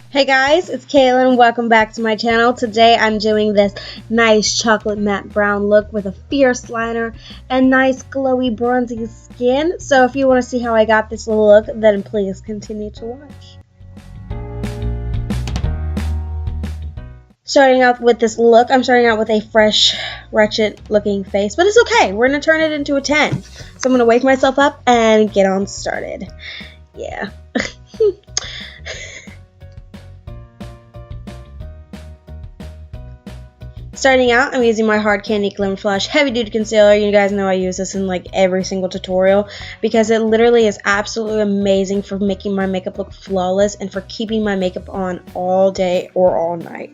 Hey guys, it's Kaylin. Welcome back to my channel. Today I'm doing this nice chocolate matte brown look with a fierce liner and nice glowy bronzy skin. So if you want to see how I got this look, then please continue to watch. Starting out with this look, I'm starting out with a fresh, wretched looking face, but it's okay. We're going to turn it into a 10. So I'm going to wake myself up and get on started. Yeah. Starting out, I'm using my Hard Candy glamoflauge heavy duty concealer. You guys know I use this in like every single tutorial because it literally is absolutely amazing for making my makeup look flawless and for keeping my makeup on all day or all night.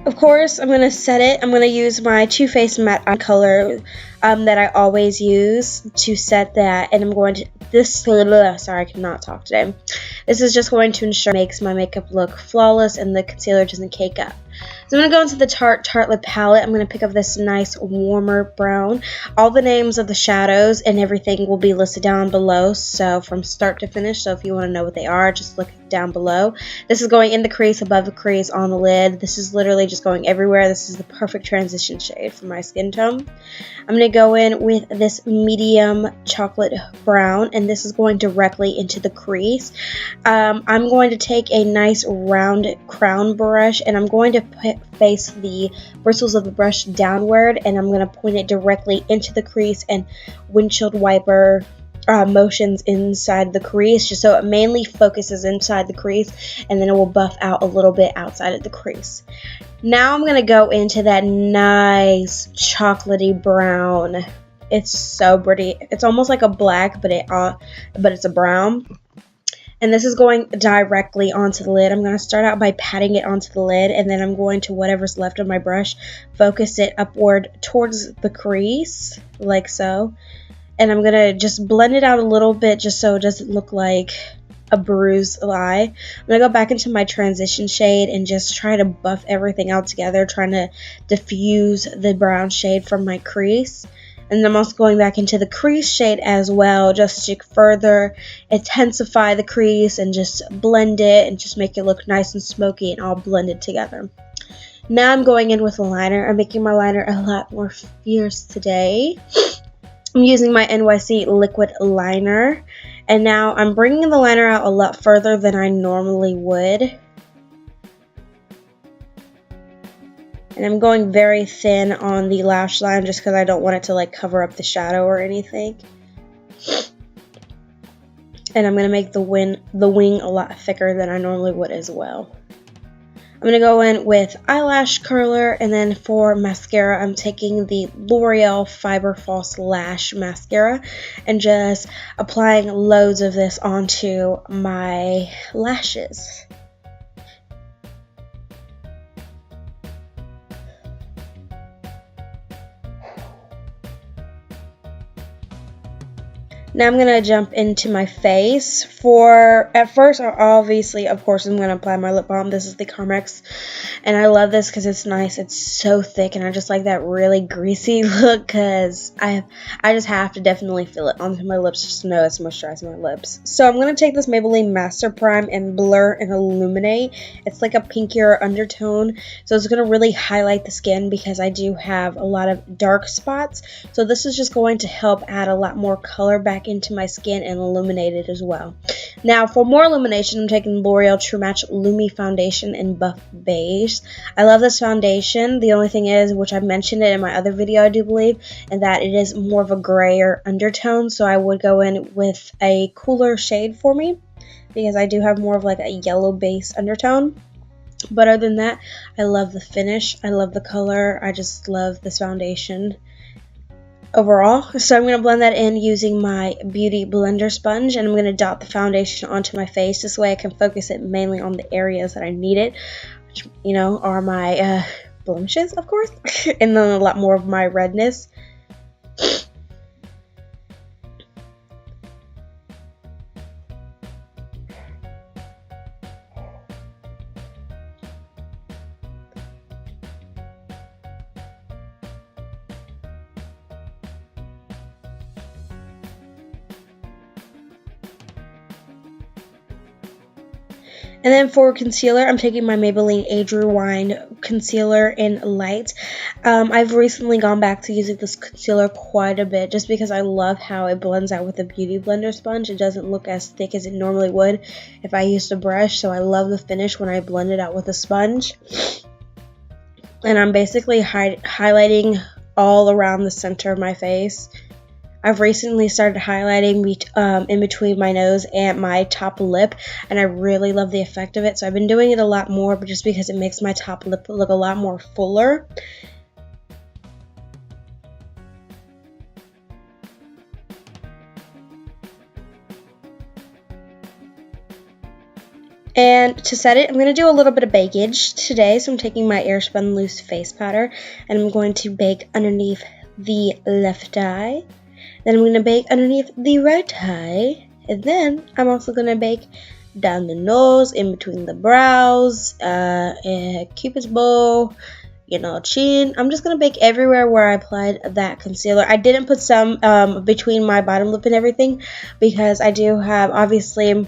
Of course, I'm going to set it. I'm going to use my Too Faced matte eye color that I always use to set that. And I'm going to, sorry, I cannot talk today. This is just going to ensure it makes my makeup look flawless and the concealer doesn't cake up. So I'm going to go into the Tarte Tartelette palette. I'm going to pick up this nice warmer brown. All the names of the shadows and everything will be listed down below. So from start to finish. So if you want to know what they are, just look down below. This is going in the crease, above the crease, on the lid. This is literally just going everywhere. This is the perfect transition shade for my skin tone. I'm going to go in with this medium chocolate brown, and this is going directly into the crease. I'm going to take a nice round crown brush, and I'm going to face the bristles of the brush downward, and I'm going to point it directly into the crease and windshield wiper motions inside the crease, just so it mainly focuses inside the crease, and then it will buff out a little bit outside of the crease. Now I'm going to go into that nice chocolatey brown. It's so pretty. It's almost like a black, but it's a brown. And this is going directly onto the lid. I'm going to start out by patting it onto the lid, and then I'm going to, whatever's left of my brush, focus it upward towards the crease, like so. And I'm going to just blend it out a little bit just so it doesn't look like a bruised eye. I'm going to go back into my transition shade and just try to buff everything out together, trying to diffuse the brown shade from my crease. And then I'm also going back into the crease shade as well, just to further intensify the crease and just blend it and just make it look nice and smoky and all blended together. Now I'm going in with a liner. I'm making my liner a lot more fierce today. I'm using my NYC liquid liner, and now I'm bringing the liner out a lot further than I normally would. And I'm going very thin on the lash line just because I don't want it to like cover up the shadow or anything. And I'm going to make the wing a lot thicker than I normally would as well. I'm going to go in with eyelash curler, and then for mascara, I'm taking the L'Oreal Fiber False Lash Mascara and just applying loads of this onto my lashes. Now I'm going to jump into my face. At first, obviously, of course, I'm going to apply my lip balm. This is the Carmex, and I love this because it's nice. It's so thick, and I just like that really greasy look because I just have to definitely feel it onto my lips just to know it's moisturizing my lips. So I'm going to take this Maybelline Master Prime and blur and illuminate. It's like a pinkier undertone, so it's going to really highlight the skin because I do have a lot of dark spots. So this is just going to help add a lot more color back into my skin and illuminate it as well. Now for more illumination, I'm taking L'Oreal True Match Lumi Foundation in Buff Beige. I love this foundation. The only thing is, which I mentioned it in my other video I do believe, and that it is more of a grayer undertone, so I would go in with a cooler shade for me because I do have more of like a yellow base undertone. But other than that, I love the finish. I love the color. I just love this foundation overall. So I'm going to blend that in using my beauty blender sponge, and I'm going to dot the foundation onto my face. This way I can focus it mainly on the areas that I need it, which, you know, are my blemishes, of course, and then a lot more of my redness. And then for concealer, I'm taking my Maybelline Age Rewind concealer in light. I've recently gone back to using this concealer quite a bit just because I love how it blends out with the Beauty Blender sponge. It doesn't look as thick as it normally would if I used a brush, so I love the finish when I blend it out with a sponge. And I'm basically highlighting all around the center of my face. I've recently started highlighting in between my nose and my top lip, and I really love the effect of it. So I've been doing it a lot more, but just because it makes my top lip look a lot more fuller. And to set it, I'm going to do a little bit of bakeage today. So I'm taking my Airspun loose face powder, and I'm going to bake underneath the left eye. Then I'm going to bake underneath the right eye, and then I'm also going to bake down the nose, in between the brows, Cupid's bow, chin. I'm just going to bake everywhere where I applied that concealer. I didn't put some between my bottom lip and everything because I do have, obviously,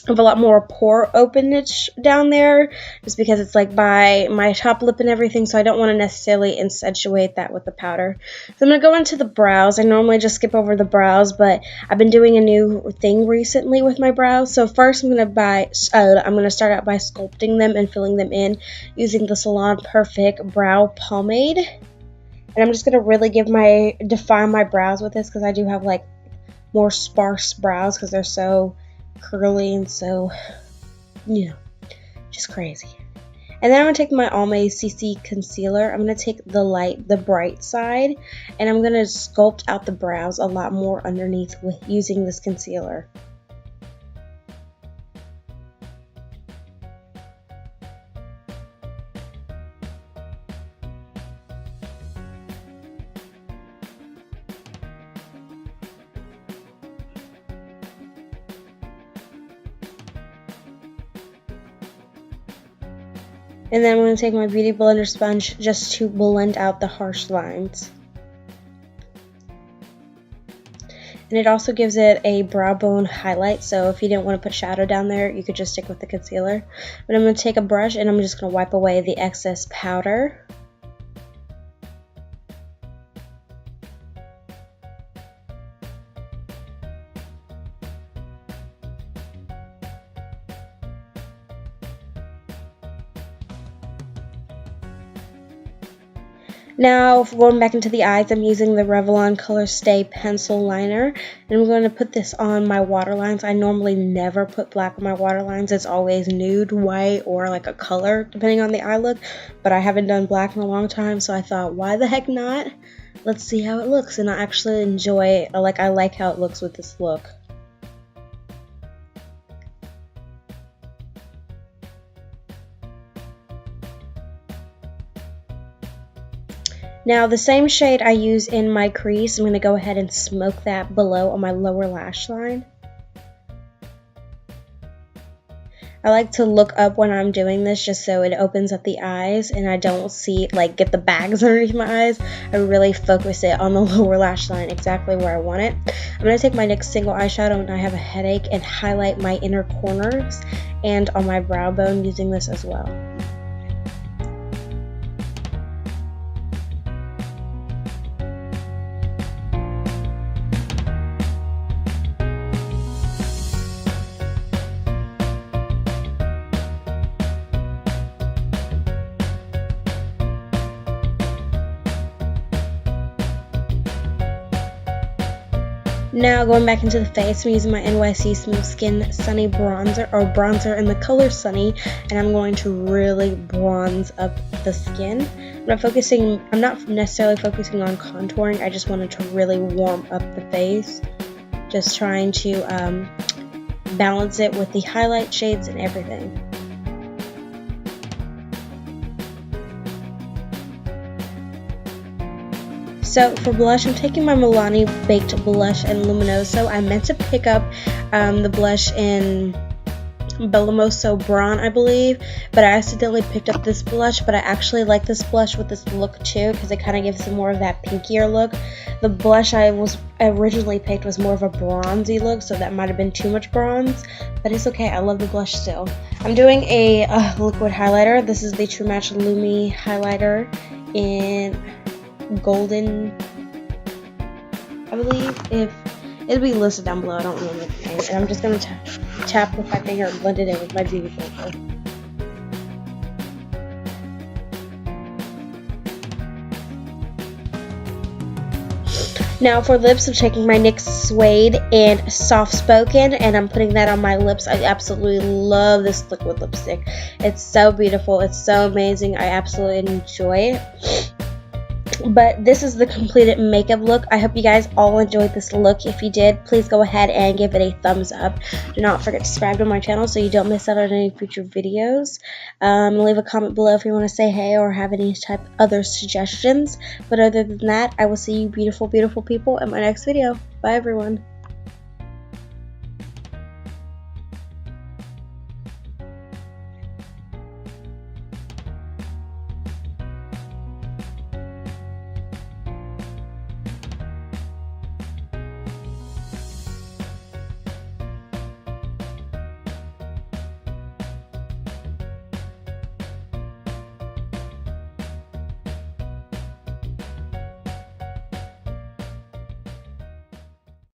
I have a lot more pore openness down there just because it's like by my top lip and everything, so I don't want to necessarily accentuate that with the powder. So I'm going to go into the brows. I normally just skip over the brows, but I've been doing a new thing recently with my brows. So first I'm going to start out by sculpting them and filling them in using the Salon Perfect Brow Pomade. And I'm just going to really define my brows with this because I do have like more sparse brows because they're so curly and so, just crazy. And then I'm going to take my Almay CC concealer. I'm going to take the bright side, and I'm going to sculpt out the brows a lot more underneath with using this concealer. And then I'm going to take my Beauty Blender sponge just to blend out the harsh lines. And it also gives it a brow bone highlight, so if you didn't want to put shadow down there, you could just stick with the concealer. But I'm going to take a brush and I'm just going to wipe away the excess powder. Now, going back into the eyes, I'm using the Revlon Colorstay pencil liner, and I'm going to put this on my waterlines. I normally never put black on my waterlines. It's always nude, white, or like a color, depending on the eye look, but I haven't done black in a long time, so I thought, why the heck not? Let's see how it looks, and I actually enjoy it. I like how it looks with this look. Now, the same shade I use in my crease, I'm going to go ahead and smoke that below on my lower lash line. I like to look up when I'm doing this just so it opens up the eyes and I don't get the bags underneath my eyes. I really focus it on the lower lash line exactly where I want it. I'm going to take my NYX single eyeshadow when I have a headache and highlight my inner corners and on my brow bone using this as well. Now going back into the face, I'm using my NYC Smooth Skin Sunny bronzer in the color Sunny, and I'm going to really bronze up the skin. I'm not necessarily focusing on contouring, I just wanted to really warm up the face. Just trying to balance it with the highlight shades and everything. So for blush, I'm taking my Milani Baked Blush in Luminoso. I meant to pick up the blush in bellissimo brown, I believe, but I accidentally picked up this blush, but I actually like this blush with this look too, because it kind of gives it more of that pinkier look. The blush I originally picked was more of a bronzy look, so that might have been too much bronze, but it's okay. I love the blush still. I'm doing a liquid highlighter. This is the True Match Lumi highlighter in Golden, I believe. If it'll be listed down below, I don't remember the name. And I'm just going to tap with my finger and blend it in with my beauty blender. Now for lips, I'm taking my NYX Suede and Soft Spoken, and I'm putting that on my lips. I absolutely love this liquid lipstick. It's so beautiful. It's so amazing. I absolutely enjoy it. But this is the completed makeup look. I hope you guys all enjoyed this look. If you did, please go ahead and give it a thumbs up. Do not forget to subscribe to my channel so you don't miss out on any future videos. Leave a comment below if you want to say hey or have any type other suggestions. But other than that, I will see you beautiful, beautiful people in my next video. Bye, everyone.